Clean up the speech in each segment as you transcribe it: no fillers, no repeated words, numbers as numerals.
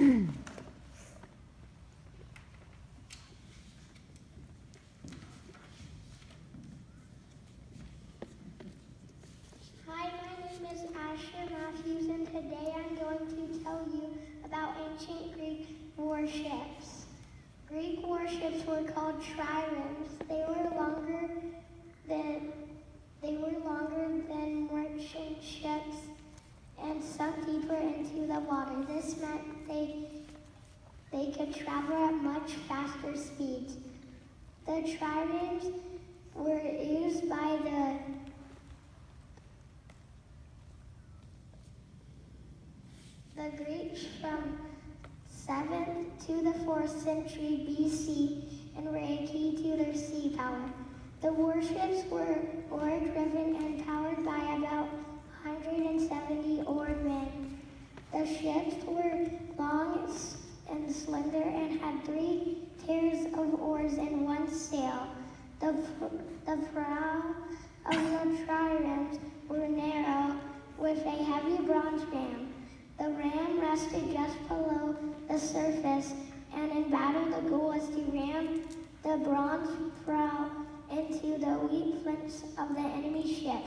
Hi, my name is Asher Matthews, and today I'm going to tell you about ancient Greek warships. Greek warships were called triremes. They were longer than merchant ships and sunk deeper into the water. This meant they could travel at much faster speeds. The triremes were used by the Greeks from 7th to the 4th century BC and were a key to their sea power. The warships were oar-driven and powered by about 170 oarmen. The ships were long and slender and had 3 pairs of oars and 1 sail. The prow of the triremes were narrow with a heavy bronze ram. The ram rested just below the surface, and in battle the goal was to ram the bronze prow into the weak flints of the enemy ship.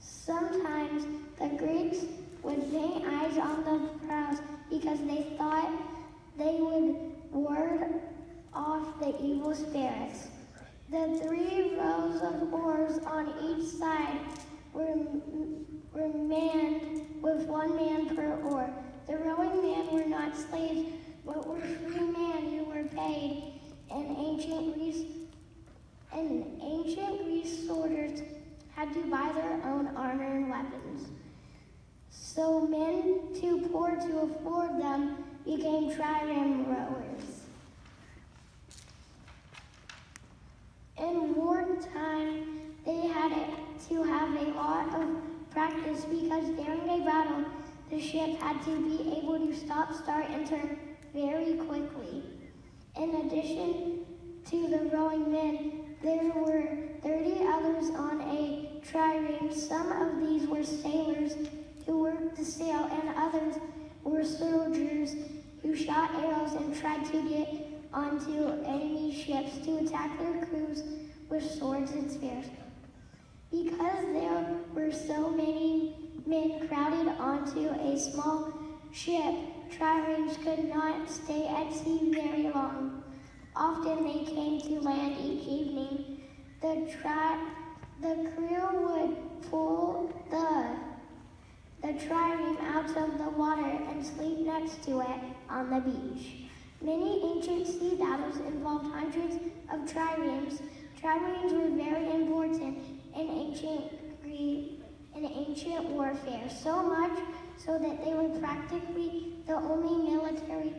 Sometimes the Greeks would paint eyes on the prows because they thought they would ward off the evil spirits. The 3 rows of oars on each side were manned with 1 man per oar. The rowing men were not slaves, but were free men who were paid. In ancient Greece, soldiers had to buy their own armor and weapons. So men too poor to afford them became trireme rowers. In wartime, they had to have a lot of practice because during a battle, the ship had to be able to stop, start, and turn very quickly. In addition to the rowing men, there were 30 others on a trireme. Some of these were sailors who worked the sail, and others were soldiers who shot arrows and tried to get onto enemy ships to attack their crews with swords and spears. Because there were so many men crowded onto a small ship, triremes could not stay at sea very long. Often they came to land each evening. The crew would pull the trireme out of the water and sleep next to it on the beach. Many ancient sea battles involved hundreds of triremes. Triremes were very important in ancient warfare, so much so that they were practically the only military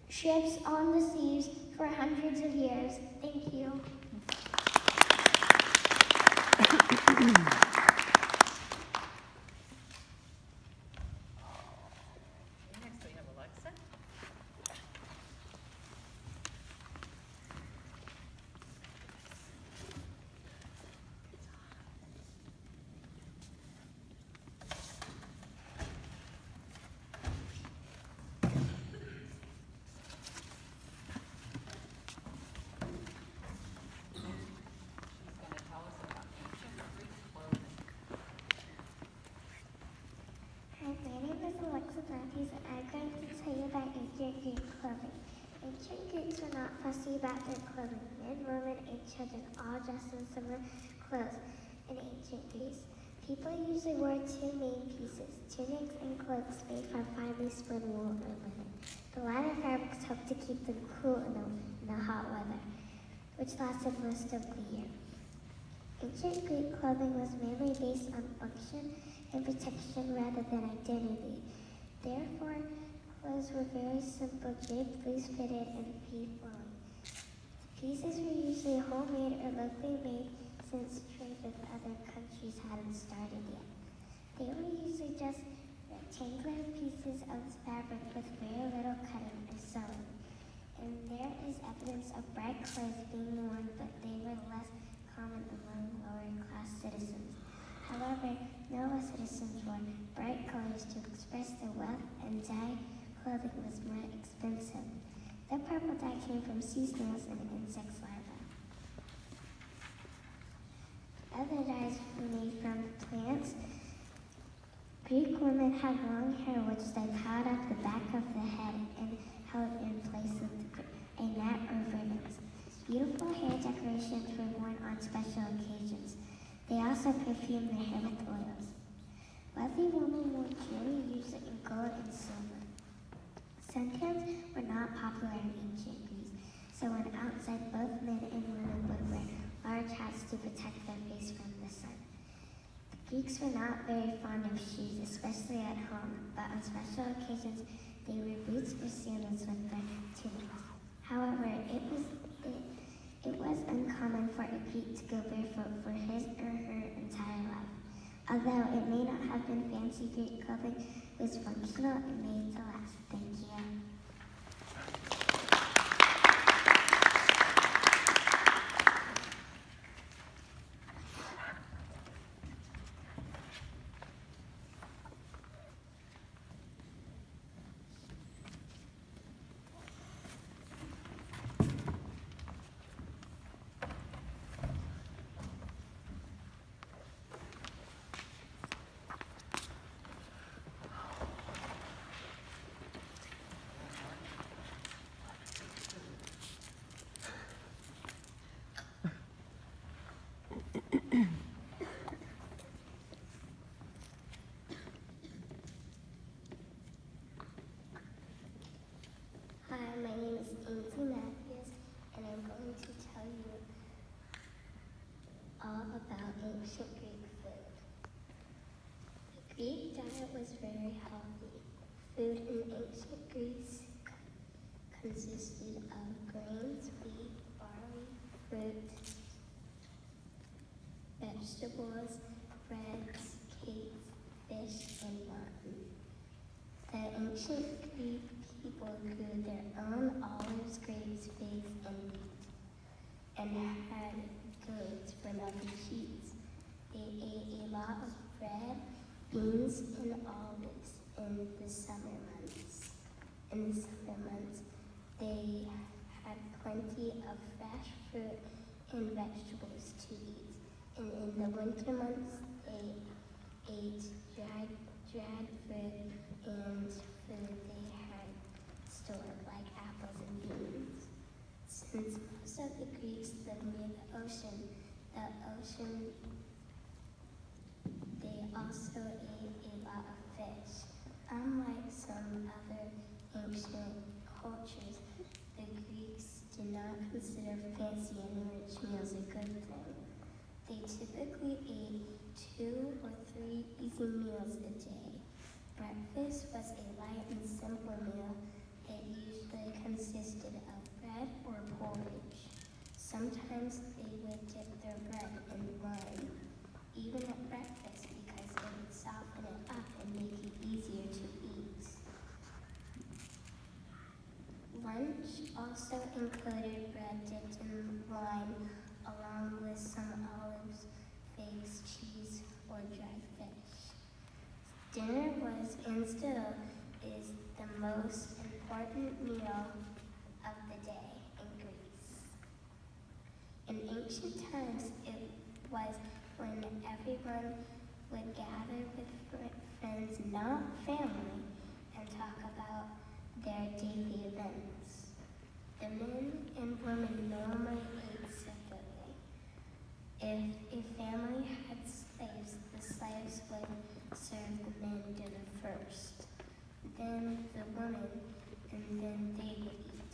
ships on the seas for hundreds of years. Thank you. Next we have Alexa. Matthews, and I'm going to tell you about ancient Greek clothing. Ancient Greeks were not fussy about their clothing. Men, women, and children all dressed in similar clothes in ancient Greece. People usually wore 2 main pieces, tunics and cloaks made from finely spun wool or linen. The latter fabrics helped to keep them cool in the hot weather, which lasted most of the year. Ancient Greek clothing was mainly based on function and protection rather than identity. Therefore, clothes were very simple, draped, loose-fitted, and free-flowing. The pieces were usually homemade or locally made since trade with other countries hadn't started yet. They were usually just rectangular pieces of fabric with very little cutting or sewing. And there is evidence of bright clothes being worn, but they were less common among lower-class citizens. However, noble citizens wore bright colors to express their wealth, and dyed clothing was more expensive. The purple dye came from sea snails and insects' larvae. Other dyes were made from plants. Greek women had long hair which they tied up the back of the head and held in place with a net or ribbons. Beautiful hair decorations were worn on special occasions. They also perfumed their hair with oils. Wealthy women wore jewelry usually in gold and silver. Suntans were not popular in ancient Greece, so when outside, both men and women would wear large hats to protect their face from the sun. The Greeks were not very fond of shoes, especially at home, but on special occasions they wore boots or sandals with their tunics. However, it was uncommon for a Greek to go barefoot for his or her entire life. Although it may not have been fancy Greek clothing, it was functional and made to last. Thank you. Hi, my name is Ainsley Matthews, and I'm going to tell you all about ancient Greek food. The Greek diet was very healthy. Food in ancient Greece consisted of grains, wheat, barley, fruit, vegetables, breads, cakes, fish, and wine. The ancient Greek people grew their own olives, grapes, figs, and wheat, and had goats for milk and cheese. They ate a lot of bread, beans, and olives in the summer months. In the summer months, they had plenty of fresh fruit and vegetables to eat. And in the winter months, they ate dried fruit and food they had stored, like apples and beans. Since most of the Greeks lived near the ocean, they also ate a lot of fish. Unlike some other ancient cultures, the Greeks did not consider fancy and rich meals a good thing. They typically ate 2 or 3 easy meals a day. Breakfast was a light and simple meal that usually consisted of bread or porridge. Sometimes they would dip their bread in wine, even at breakfast, because it would soften it up and make it easier to eat. Lunch also included bread dipped in wine, along with some olives, figs, cheese, or dried fish. Dinner was and still is the most important meal of the day in Greece. In ancient times, it was when everyone would gather with friends, not family, and talk about their daily events. The men and women normally ate separately. If a family had slaves, the slaves would serve the men dinner first, then the women, and then they would eat.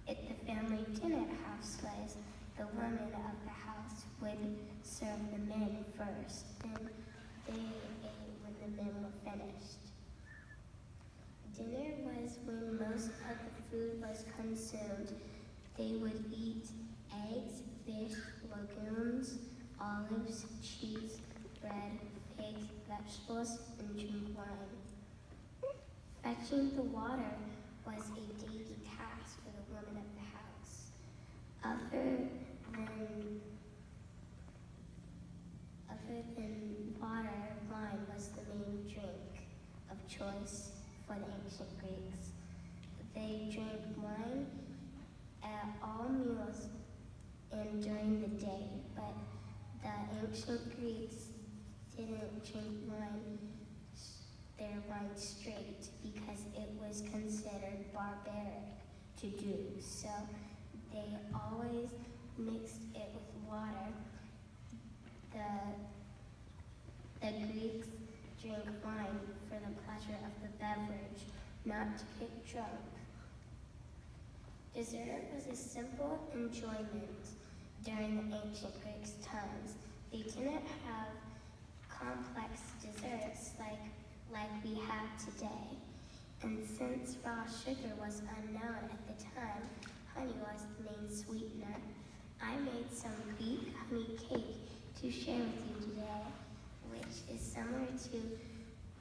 If the family didn't have slaves, the women of the house would serve the men first, then they ate when the men were finished. Dinner was when most of the food was consumed. They would eat eggs, fish, legumes, olives, cheese, bread, pigs, vegetables, and drink wine. Fetching the water was a daily task for the women of the house. Other than water, wine was the main drink of choice for the ancient Greeks. They drank wine at all meals and during the day, but the ancient Greeks didn't drink their wine straight because it was considered barbaric to do. So they always mixed it with water. The Greeks drank wine for the pleasure of the beverage, not to get drunk. Dessert was a simple enjoyment during the ancient Greeks' times. They didn't have complex desserts like we have today. And since raw sugar was unknown at the time, honey was the main sweetener. I made some Greek honey cake to share with you today, which is similar to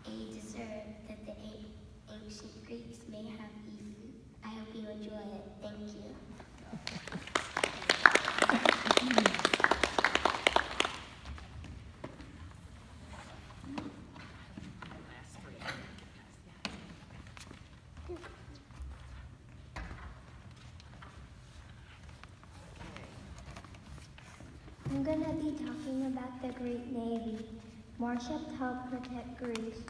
a dessert that the ancient Greeks may have eaten. I hope you enjoy it. Thank you. I'm going to be talking about the Greek Navy. Warships helped protect Greece